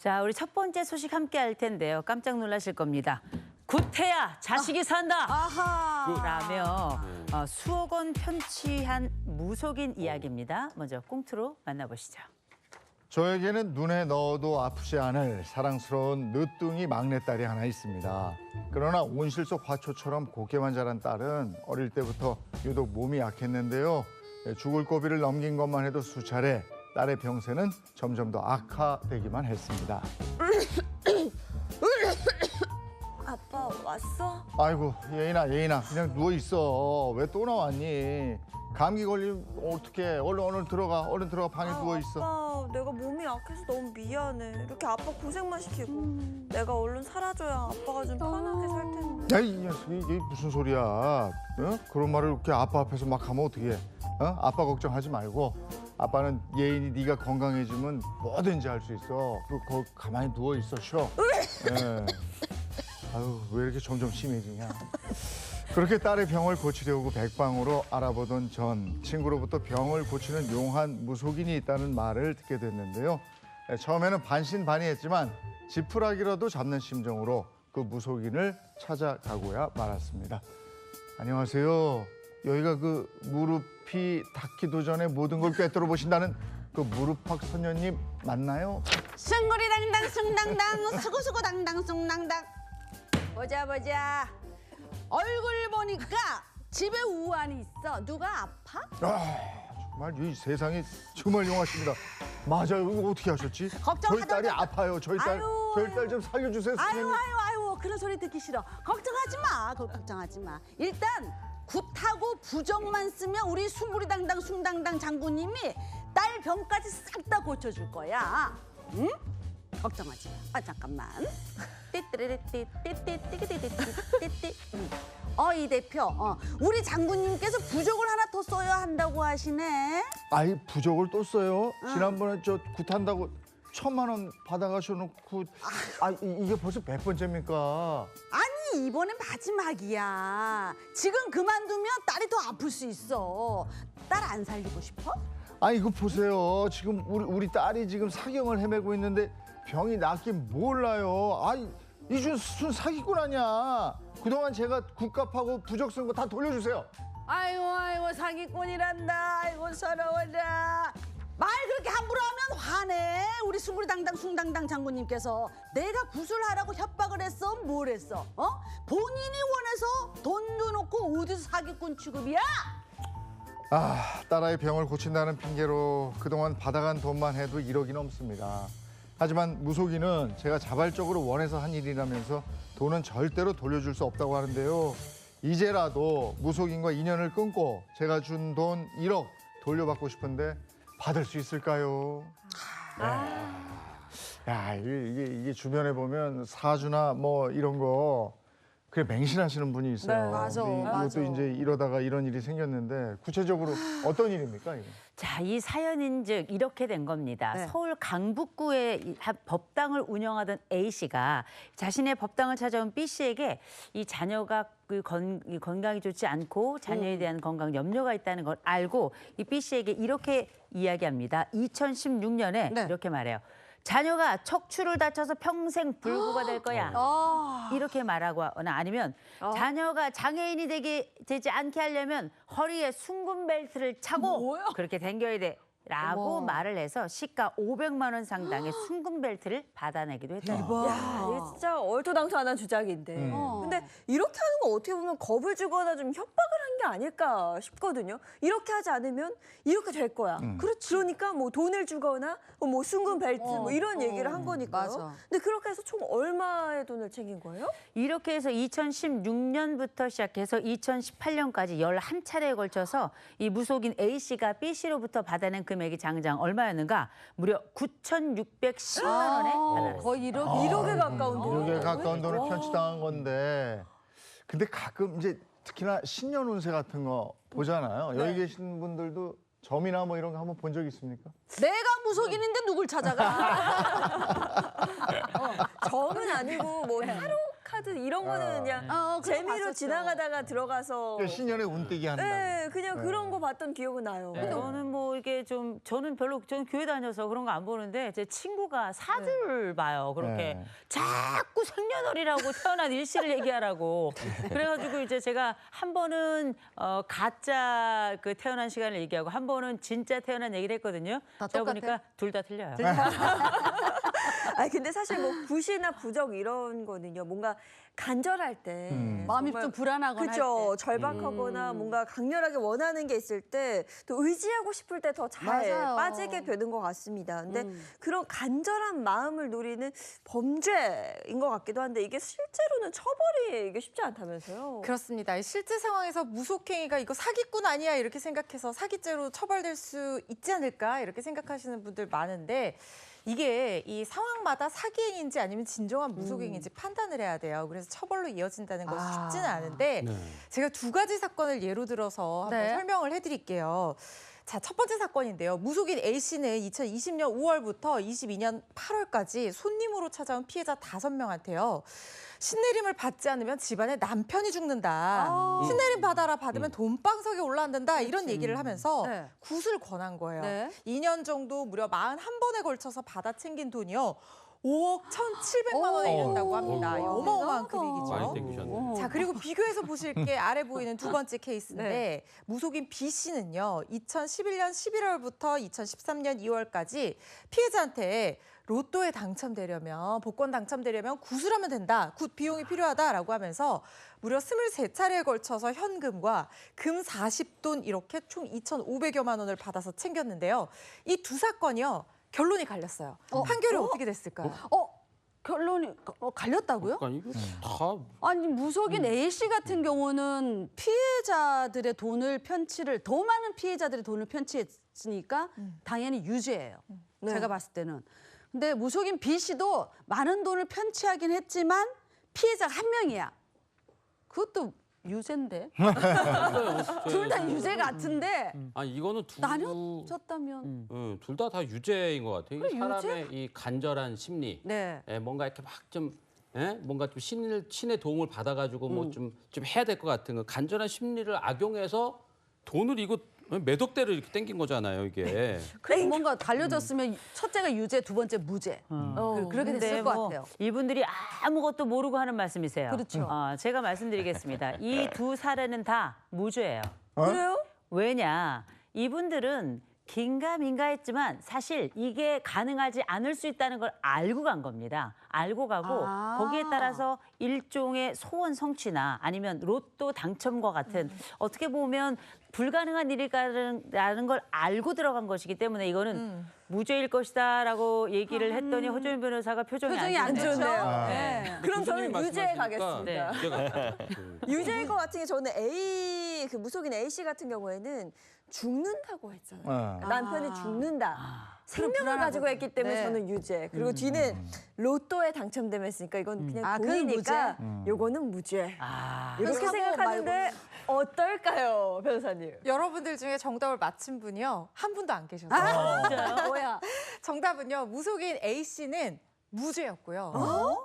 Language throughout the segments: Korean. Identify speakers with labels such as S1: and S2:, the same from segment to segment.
S1: 자, 우리 첫 번째 소식 함께 할 텐데요. 깜짝 놀라실 겁니다. 구태야, 자식이 산다! 라며 수억 원 편취한 무속인 이야기입니다. 먼저 꽁트로 만나보시죠.
S2: 저에게는 눈에 넣어도 아프지 않을 사랑스러운 늦둥이 막내딸이 하나 있습니다. 그러나 온실 속 화초처럼 곱게만 자란 딸은 어릴 때부터 유독 몸이 약했는데요. 죽을 고비를 넘긴 것만 해도 수차례 딸의 병세는 점점 더 악화되기만 했습니다.
S3: 아빠 왔어?
S2: 아이고 예인아 그냥 누워 있어. 왜 또 나왔니? 감기 걸리면 어떡해. 얼른 들어가 방에 누워 있어.
S3: 아빠 내가 몸이 약해서 너무 미안해. 이렇게 아빠 고생만 시키고 내가 얼른 사라져야 아빠가 좀 편하게 살 텐데.
S2: 야, 이 녀석이 이게 무슨 소리야? 어? 그런 말을 이렇게 아빠 앞에서 막 하면 어떡해? 어? 아빠 걱정하지 말고 아빠는 예인이 네가 건강해지면 뭐든지 할 수 있어. 그리고 거기 가만히 누워 있어 쉬어. 예. 아유 왜 이렇게 점점 심해지냐? 그렇게 딸의 병을 고치려고 백방으로 알아보던 전 친구로부터 병을 고치는 용한 무속인이 있다는 말을 듣게 됐는데요. 처음에는 반신반의했지만 지푸라기라도 잡는 심정으로 그 무속인을 찾아가고야 말았습니다. 안녕하세요. 여기가 그 무릎이 닿기도 전에 모든 걸 꿰뚫어 보신다는 그 무릎팍 선녀님 맞나요?
S4: 숭구리당당 숭당당 수구수구당당 숭당당. 보자 얼굴 보니까 집에 우환이 있어. 누가 아파?
S2: 정말 이 세상이 정말 용하십니다. 맞아요. 이거 어떻게 하셨지?
S4: 걱정하지
S2: 저희 딸이
S4: 마.
S2: 아파요. 저희 딸 좀 살려주세요.
S4: 아유
S2: 선생님.
S4: 그런 소리 듣기 싫어. 걱정하지 마. 일단 굿하고 부정만 쓰면 우리 숭구리당당 숭당당 장군님이 딸 병까지 싹 다 고쳐줄 거야. 응? 걱정하지 마. 잠깐만. 이 대표, 우리 장군님께서 부적을 하나 더 써야 한다고 하시네.
S2: 아이 부적을 또 써요? 지난번에 저 굿한다고 1,000만 원 받아가셔놓고 이게 벌써 몇 번째입니까?
S4: 아니 이번엔 마지막이야. 지금 그만두면 딸이 더 아플 수 있어. 딸 안 살리고 싶어?
S2: 아니 이거 보세요. 지금 우리 딸이 지금 사경을 헤매고 있는데 병이 낫긴 몰라요. 이준순 사기꾼 아니야. 그동안 제가 굿값하고 부적 쓴 거 다 돌려주세요.
S4: 아이고 사기꾼이란다. 아이고 서러워라. 말 그렇게 함부로 하면 화내. 우리 숭구리당당 숭당당 장군님께서 내가 구술하라고 협박을 했어? 뭘 했어? 본인이 원해서 돈 줘놓고 어디서 사기꾼 취급이야?
S2: 딸아이 병을 고친다는 핑계로 그동안 받아간 돈만 해도 1억이 넘습니다. 하지만 무속인은 제가 자발적으로 원해서 한 일이라면서 돈은 절대로 돌려줄 수 없다고 하는데요. 이제라도 무속인과 인연을 끊고 제가 준 돈 1억 돌려받고 싶은데 받을 수 있을까요? 이게 주변에 보면 사주나 뭐 이런 거 그래 맹신하시는 분이 있어요.
S3: 네, 맞아.
S2: 근데 이것도 이제 이러다가 이런 일이 생겼는데 구체적으로 어떤 일입니까? 이거?
S1: 자, 이 사연인즉 이렇게 된 겁니다.
S4: 네.
S1: 서울 강북구에 법당을 운영하던 A 씨가 자신의 법당을 찾아온 B 씨에게 이 자녀가 건강이 좋지 않고 자녀에 대한 건강 염려가 있다는 걸 알고 이 B 씨에게 이렇게 이야기합니다. 2016년에
S4: 네.
S1: 이렇게 말해요. 자녀가 척추를 다쳐서 평생 불구가 될 거야. 이렇게 말하고 하거나 아니면 자녀가 장애인이 되지 않게 하려면 허리에 순금 벨트를 차고 그렇게 댕겨야 돼. 라고 말을 해서 시가 500만 원 상당의 순금 벨트를 받아내기도 했다.
S3: 야, 이게 진짜 얼토당토하는 주작인데. 근데 이렇게 하는 거 어떻게 보면 겁을 주거나 좀 협박을 한 게 아닐까 싶거든요. 이렇게 하지 않으면 이렇게 될 거야. 그러니까 뭐 돈을 주거나 뭐 순금 벨트 뭐 이런 얘기를 한 거니까요.
S4: 맞아.
S3: 근데 그렇게 해서 총 얼마의 돈을 챙긴 거예요?
S1: 이렇게 해서 2016년부터 시작해서 2018년까지 11차례에 걸쳐서 이 무속인 A 씨가 B 씨로부터 받아낸 금액이 장장 얼마였는가? 무려 9,610만 원에 받아냈습니다.
S4: 거의 1억.
S3: 1억에 가까운 돈.
S2: 1억에 가까운 돈을 편취당한 건데 근데 가끔 이제 특히나 신년 운세 같은 거 보잖아요. 여기 계신 분들도 점이나 뭐 이런 거 한번 본 적 있습니까?
S4: 내가 무속인인데 누굴 찾아가?
S3: 점은 아니고 뭐 타로 카드 이런 거는 그냥
S4: 그거
S3: 재미로
S4: 봤었죠.
S3: 지나가다가 들어가서
S2: 신년에 운떼기 한다.
S3: 네, 그냥 그런 거 봤던 기억은 나요.
S1: 저는 뭐 이게 좀 저는 교회 다녀서 그런 거 안 보는데 제 친구가 사주를 봐요. 그렇게
S2: 네.
S1: 자꾸 생년월일하고 태어난 일시를 얘기하라고. 그래가지고 이제 제가 한 번은 가짜 그 태어난 시간을 얘기하고 한 번은 진짜 태어난 얘기를 했거든요.
S4: 다
S1: 제가
S4: 똑같아?
S1: 보니까 둘 다 틀려요.
S3: 아니 근데 사실 뭐 굿이나 부적 이런 거는요. 뭔가 간절할 때
S4: 마음이
S3: 정말
S4: 좀 불안하거나
S3: 그렇죠.
S4: 할 때.
S3: 절박하거나 뭔가 강렬하게 원하는 게 있을 때 또 의지하고 싶을 때 더 잘
S4: 맞아요.
S3: 빠지게 되는 것 같습니다. 근데 그런 간절한 마음을 노리는 범죄인 것 같기도 한데 이게 실제로는 처벌이 이게 쉽지 않다면서요?
S5: 그렇습니다. 실제 상황에서 무속행위가 이거 사기꾼 아니야 이렇게 생각해서 사기죄로 처벌될 수 있지 않을까 이렇게 생각하시는 분들 많은데 이게 이 상황마다 사기행위인지 아니면 진정한 무속행위인지 판단을 해야 돼요. 그래서 처벌로 이어진다는 것이 쉽지는 않은데 제가 두 가지 사건을 예로 들어서 한번
S4: 네.
S5: 설명을 해드릴게요. 자, 첫 번째 사건인데요. 무속인 A 씨는 2020년 5월부터 22년 8월까지 손님으로 찾아온 피해자 5명한테요. 신내림을 받지 않으면 집안에 남편이 죽는다. 신내림 받아라 받으면 돈방석에 올라앉는다. 이런 얘기를 하면서
S4: 네.
S5: 굿을 권한 거예요.
S4: 네.
S5: 2년 정도 무려 41번에 걸쳐서 받아 챙긴 돈이요. 5억 1,700만 원에 이른다고 합니다.
S4: 오,
S5: 어마어마한
S4: 대단하다.
S5: 금액이죠.
S6: 많이 땡기셨네.
S5: 자, 그리고 비교해서 보실 게 아래 보이는 두 번째 케이스인데 무속인 B 씨는요. 2011년 11월부터 2013년 2월까지 피해자한테 로또에 당첨되려면 복권 당첨되려면 굿을 하면 된다. 굿 비용이 필요하다라고 하면서 무려 23차례에 걸쳐서 현금과 금 40돈 이렇게 총 2,500여만 원을 받아서 챙겼는데요. 이 두 사건이요. 결론이 갈렸어요. 판결이 어떻게 됐을까요?
S4: 결론이 갈렸다고요?
S6: 그러니까 이거 다
S4: 아니 무속인 A 씨 같은 경우는 피해자들의 돈을 편취를 더 많은 피해자들의 돈을 편취했으니까 당연히 유죄예요.
S3: 네.
S4: 제가 봤을 때는. 근데 무속인 B 씨도 많은 돈을 편취하긴 했지만 피해자가 한 명이야. 그것도 유죄인데. 둘 다 유죄 같은데
S6: 아니 이거는
S4: 나뉘어졌다면.
S6: 둘 다 유죄인 것 같아요.
S4: 그래,
S6: 이 사람의 이 간절한 심리,
S4: 네.
S6: 뭔가 이렇게 막 좀 뭔가 좀 신의 도움을 받아가지고 뭐 좀 해야 될 것 같은 그 간절한 심리를 악용해서 돈을 이거 몇 억대를 이렇게 땡긴 거잖아요, 이게.
S4: 그래서 뭔가 갈려졌으면 첫째가 유죄, 두 번째 무죄. 그렇게
S1: 근데
S4: 됐을 것
S1: 뭐
S4: 같아요.
S1: 이분들이 아무것도 모르고 하는 말씀이세요.
S4: 그렇죠.
S1: 제가 말씀드리겠습니다. 이 두 사례는 다 무죄예요.
S3: 그래요?
S1: 왜냐? 이분들은 긴가민가했지만 사실 이게 가능하지 않을 수 있다는 걸 알고 간 겁니다. 알고 가고
S4: 아.
S1: 거기에 따라서 일종의 소원 성취나 아니면 로또 당첨과 같은 어떻게 보면 불가능한 일이라는 걸 알고 들어간 것이기 때문에 이거는 무죄일 것이다라고 얘기를 했더니 허정민 변호사가 표정이
S4: 안
S1: 좋네요.
S4: 좋네요.
S2: 아.
S4: 네.
S3: 그럼 저는
S6: 교수님이
S3: 유죄에
S6: 말씀하시니까
S3: 가겠습니다.
S6: 유죄가
S3: 유죄일 것 같은 게 저는 그 무속인 A 씨 같은 경우에는 죽는다고 했잖아요.
S2: 네.
S3: 남편이 죽는다. 생명을
S4: 불안하거든요.
S3: 가지고 했기 때문에
S4: 네.
S3: 저는 유죄. 그리고 뒤는 로또에 당첨되면 했으니까 이건 그냥
S4: 그건
S3: 돈이니까
S4: 무죄?
S3: 요거는 무죄. 이렇게
S4: 사고
S3: 생각하는데 어떨까요, 변호사님?
S5: 여러분들 중에 정답을 맞힌 분이요. 한 분도 안 계셨어요.
S4: 뭐야?
S5: 정답은요. 무속인 A 씨는 무죄였고요.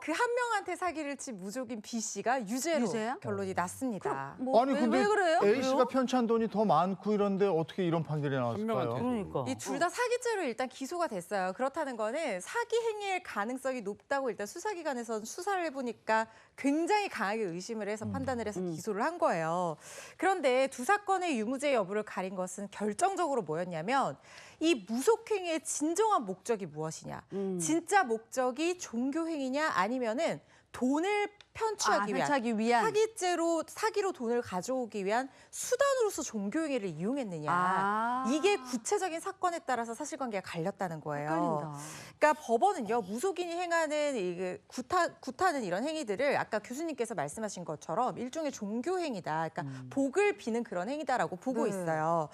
S5: 그 한 명한테 사기를 친 무속인 B 씨가 유죄로
S4: 유죄야?
S5: 결론이 났습니다.
S4: 뭐,
S2: 아니
S4: 왜,
S2: 근데
S4: 왜 그래요?
S2: A 씨가 편찬 돈이 더 많고 이런데 어떻게 이런 판결이 나왔을까요?
S6: 명한테.
S1: 그러니까.
S5: 이 둘 다 사기죄로 일단 기소가 됐어요. 그렇다는 거는 사기 행위일 가능성이 높다고 일단 수사기관에서 수사를 해보니까 굉장히 강하게 의심을 해서 판단을 해서 기소를 한 거예요. 그런데 두 사건의 유무죄 여부를 가린 것은 결정적으로 뭐였냐면 이 무속행위의 진정한 목적이 무엇이냐. 진짜 목적이 종교행위냐 아니면은 돈을 편취하기 위한
S4: 편취하기 위한.
S5: 사기로 돈을 가져오기 위한 수단으로서 종교행위를 이용했느냐.
S4: 아.
S5: 이게 구체적인 사건에 따라서 사실관계가 갈렸다는 거예요.
S4: 헷갈린다.
S5: 그러니까 법원은요. 무속인이 행하는 이 굿하는 이런 행위들을 아까 교수님께서 말씀하신 것처럼 일종의 종교행위다. 그러니까 복을 비는 그런 행위다라고 보고
S4: 네.
S5: 있어요.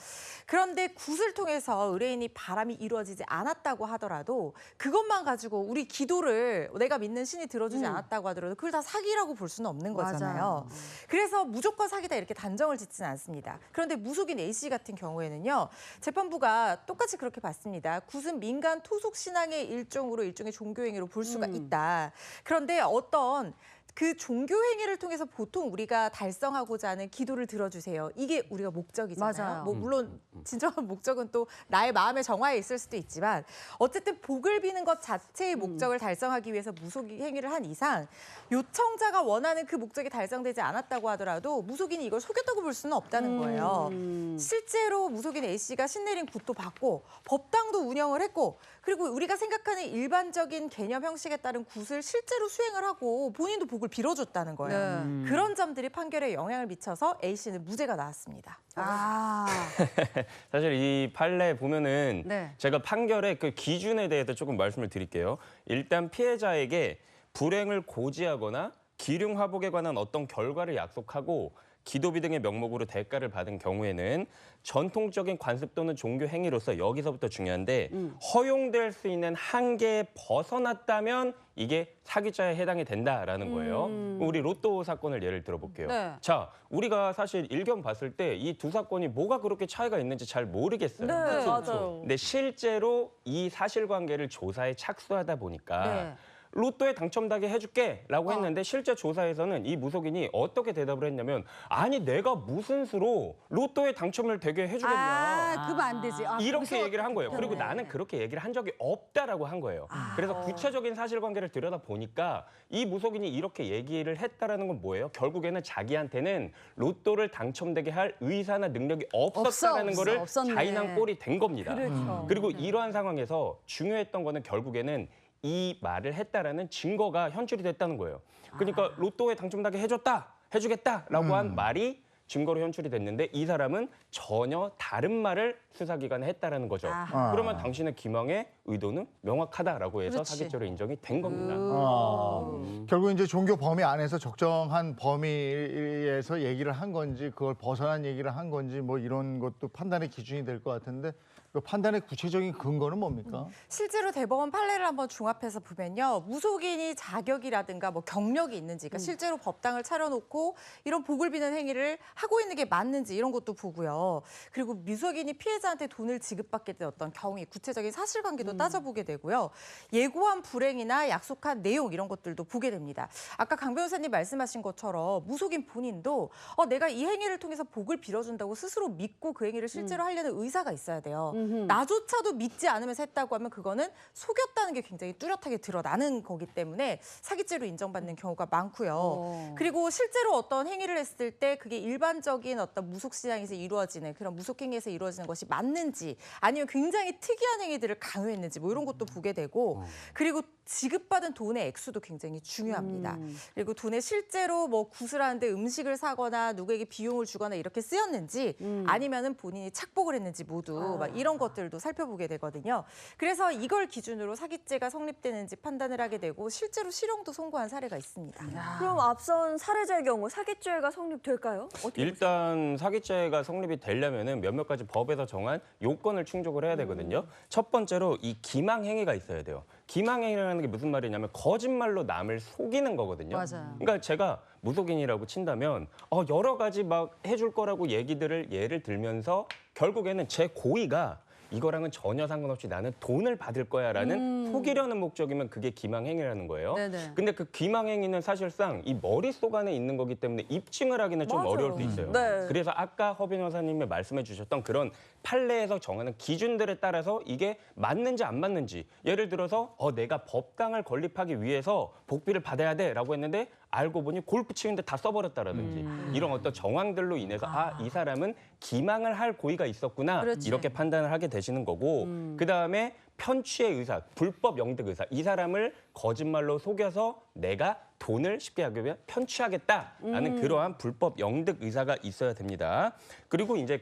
S5: 그런데 굿을 통해서 의뢰인이 바람이 이루어지지 않았다고 하더라도 그것만 가지고 우리 기도를 내가 믿는 신이 들어주지 않았다고 하더라도 그걸 다 사기라고 볼 수는 없는 거잖아요.
S4: 맞아요.
S5: 그래서 무조건 사기다 이렇게 단정을 짓지는 않습니다. 그런데 무속인 A 씨 같은 경우에는요. 재판부가 똑같이 그렇게 봤습니다. 굿은 민간 토속 신앙의 일종의 종교행위로 볼 수가 있다. 그런데 어떤 그 종교 행위를 통해서 보통 우리가 달성하고자 하는 기도를 들어주세요. 이게 우리가 목적이잖아요.
S4: 맞아요.
S5: 뭐 물론 진정한 목적은 또 나의 마음의 정화에 있을 수도 있지만 어쨌든 복을 비는 것 자체의 목적을 달성하기 위해서 무속인 행위를 한 이상 요청자가 원하는 그 목적이 달성되지 않았다고 하더라도 무속인이 이걸 속였다고 볼 수는 없다는 거예요. 실제로 무속인 A씨가 신내린 굿도 받고 법당도 운영을 했고 그리고 우리가 생각하는 일반적인 개념 형식에 따른 굿을 실제로 수행을 하고 본인도 복을 빌어줬다는 거예요. 그런 점들이 판결에 영향을 미쳐서 A씨는 무죄가 나왔습니다.
S4: 아,
S7: 사실 이 판례 보면은
S4: 네.
S7: 제가 판결의 그 기준에 대해서 조금 말씀을 드릴게요. 일단 피해자에게 불행을 고지하거나 기륭 화복에 관한 어떤 결과를 약속하고 기도비 등의 명목으로 대가를 받은 경우에는 전통적인 관습 또는 종교 행위로서 여기서부터 중요한데 허용될 수 있는 한계에 벗어났다면 이게 사기죄에 해당이 된다라는 거예요. 우리 로또 사건을 예를 들어볼게요.
S4: 네.
S7: 자, 우리가 사실 일견 봤을 때 이 두 사건이 뭐가 그렇게 차이가 있는지 잘 모르겠어요.
S3: 네, 맞아요.
S7: 근데 실제로 이 사실관계를 조사에 착수하다 보니까
S4: 네.
S7: 로또에 당첨되게 해줄게라고 했는데 실제 조사에서는 이 무속인이 어떻게 대답을 했냐면 아니 내가 무슨 수로 로또에 당첨을 되게 해주겠냐.
S4: 아, 그러면 안 되지. 아,
S7: 이렇게
S4: 거기서-
S7: 얘기를 한 거예요. 그리고 나는 그렇게 얘기를 한 적이 없다라고 한 거예요. 그래서 구체적인 사실관계를 들여다 보니까 이 무속인이 이렇게 얘기를 했다라는 건 뭐예요? 결국에는 자기한테는 로또를 당첨되게 할 의사나 능력이 없었다라는 거를
S4: 없었네.
S7: 자인한 꼴이 된 겁니다.
S3: 그렇죠.
S7: 그리고 이러한 상황에서 중요했던 거는 결국에는 이 말을 했다라는 증거가 현출이 됐다는 거예요. 그러니까 로또에 당첨되게 해주겠다라고 한 말이 증거로 현출이 됐는데 이 사람은 전혀 다른 말을 수사기관에 했다라는 거죠. 그러면 당신의 기망의 의도는 명확하다라고 해서
S4: 그렇지.
S7: 사기죄로 인정이 된 겁니다.
S2: 결국 이제 종교 범위 안에서 적정한 범위에서 얘기를 한 건지 그걸 벗어난 얘기를 한 건지 뭐 이런 것도 판단의 기준이 될 것 같은데 그 판단의 구체적인 근거는 뭡니까?
S5: 실제로 대법원 판례를 한번 종합해서 보면요. 무속인이 자격이라든가 뭐 경력이 있는지, 그러니까 실제로 법당을 차려놓고 이런 복을 비는 행위를 하고 있는 게 맞는지 이런 것도 보고요. 그리고 무속인이 피해자한테 돈을 지급받게 된 어떤 경위, 구체적인 사실관계도 따져보게 되고요. 예고한 불행이나 약속한 내용 이런 것들도 보게 됩니다. 아까 강 변호사님 말씀하신 것처럼 무속인 본인도 내가 이 행위를 통해서 복을 빌어준다고 스스로 믿고 그 행위를 실제로 하려는 의사가 있어야 돼요. 나조차도 믿지 않으면서 했다고 하면 그거는 속였다는 게 굉장히 뚜렷하게 드러나는 거기 때문에 사기죄로 인정받는 경우가 많고요. 그리고 실제로 어떤 행위를 했을 때 그게 일반적인 어떤 무속 시장에서 이루어지는 그런 무속 행위에서 이루어지는 것이 맞는지 아니면 굉장히 특이한 행위들을 강요했는지 뭐 이런 것도 보게 되고 그리고 지급받은 돈의 액수도 굉장히 중요합니다. 그리고 돈에 실제로 뭐 굿을 하는데 음식을 사거나 누구에게 비용을 주거나 이렇게 쓰였는지 아니면은 본인이 착복을 했는지 모두 막 이런 것들도 살펴보게 되거든요. 그래서 이걸 기준으로 사기죄가 성립되는지 판단을 하게 되고 실제로 실형도 선고한 사례가 있습니다.
S3: 그럼 앞선 사례자의 경우 사기죄가 성립될까요? 어떻게
S7: 일단 사기죄가 성립이 되려면은 몇몇 가지 법에서 정한 요건을 충족을 해야 되거든요. 첫 번째로 이 기망행위가 있어야 돼요. 기망행위라는 게 무슨 말이냐면 거짓말로 남을 속이는 거거든요.
S4: 맞아요.
S7: 그러니까 제가 무속인이라고 친다면 여러 가지 막 해줄 거라고 얘기들을 예를 들면서 결국에는 제 고의가 이거랑은 전혀 상관없이 나는 돈을 받을 거야라는 속이려는 목적이면 그게 기망행위라는 거예요.
S4: 네네.
S7: 근데 그 기망행위는 사실상 이 머릿속 안에 있는 거기 때문에 입증을 하기는 좀
S3: 맞아요.
S7: 어려울 수 있어요.
S3: 네.
S7: 그래서 아까 허 변호사님이 말씀해 주셨던 그런 판례에서 정하는 기준들에 따라서 이게 맞는지 안 맞는지 예를 들어서 내가 법당을 건립하기 위해서 복비를 받아야 돼라고 했는데 알고 보니 골프 치는데 다 써버렸다라든지 이런 어떤 정황들로 인해서 이 사람은 기망을 할 고의가 있었구나
S4: 그렇지.
S7: 이렇게 판단을 하게 되시는 거고 그다음에 편취의 의사, 불법 영득 의사 이 사람을 거짓말로 속여서 내가 돈을 쉽게 하면 편취하겠다라는 그러한 불법 영득 의사가 있어야 됩니다. 그리고 이제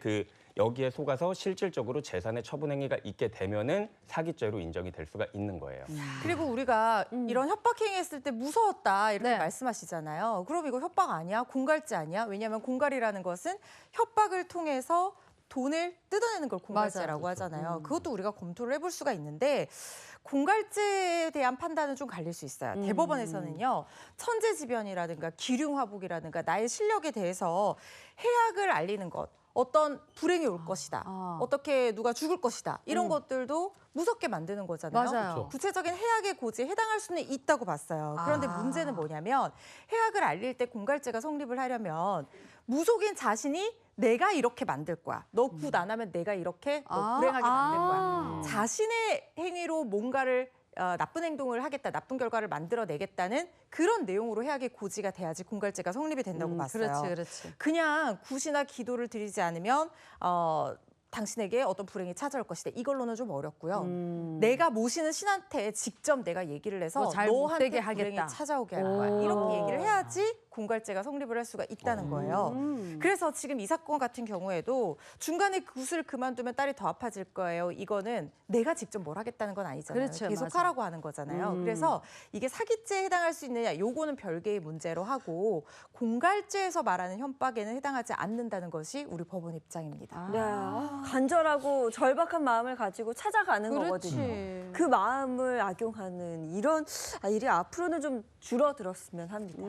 S7: 여기에 속아서 실질적으로 재산의 처분 행위가 있게 되면은 사기죄로 인정이 될 수가 있는 거예요.
S5: 그리고 우리가 이런 협박행위 했을 때 무서웠다 이렇게
S4: 네.
S5: 말씀하시잖아요. 그럼 이거 협박 아니야? 공갈죄 아니야? 왜냐하면 공갈이라는 것은 협박을 통해서 돈을 뜯어내는 걸 공갈죄라고 하잖아요. 그것도 우리가 검토를 해볼 수가 있는데 공갈죄에 대한 판단은 좀 갈릴 수 있어요. 대법원에서는요. 천재지변이라든가 기륭화복이라든가 나의 실력에 대해서 해악을 알리는 것 어떤 불행이 올 것이다. 어떻게 누가 죽을 것이다. 이런 것들도 무섭게 만드는 거잖아요.
S4: 맞아요.
S6: 그렇죠.
S5: 구체적인 해악의 고지에 해당할 수는 있다고 봤어요. 그런데 문제는 뭐냐면 해악을 알릴 때 공갈죄가 성립을 하려면 무속인 자신이 내가 이렇게 만들 거야. 너 굿 안 하면 내가 이렇게 너 불행하게 만들 거야. 자신의 행위로 뭔가를 나쁜 행동을 하겠다, 나쁜 결과를 만들어내겠다는 그런 내용으로 해악의 고지가 돼야지 공갈죄가 성립이 된다고 봤어요.
S4: 그렇지.
S5: 그냥 굿이나 기도를 드리지 않으면 당신에게 어떤 불행이 찾아올 것이다. 이걸로는 좀 어렵고요. 내가 모시는 신한테 직접 내가 얘기를 해서
S4: 잘
S5: 너한테
S4: 못되게
S5: 불행이
S4: 하겠다.
S5: 찾아오게 할 거야. 이렇게 얘기를 해야지 공갈죄가 성립을 할 수가 있다는 거예요. 그래서 지금 이 사건 같은 경우에도 중간에 굿을 그만두면 딸이 더 아파질 거예요. 이거는 내가 직접 뭘 하겠다는 건 아니잖아요.
S4: 그렇죠,
S5: 계속
S4: 맞아.
S5: 하라고 하는 거잖아요. 그래서 이게 사기죄에 해당할 수 있느냐, 요거는 별개의 문제로 하고 공갈죄에서 말하는 협박에는 해당하지 않는다는 것이 우리 법원 입장입니다.
S3: 야, 간절하고 절박한 마음을 가지고 찾아가는 거거든요. 그 마음을 악용하는 이런 일이 앞으로는 좀 줄어들었으면 합니다.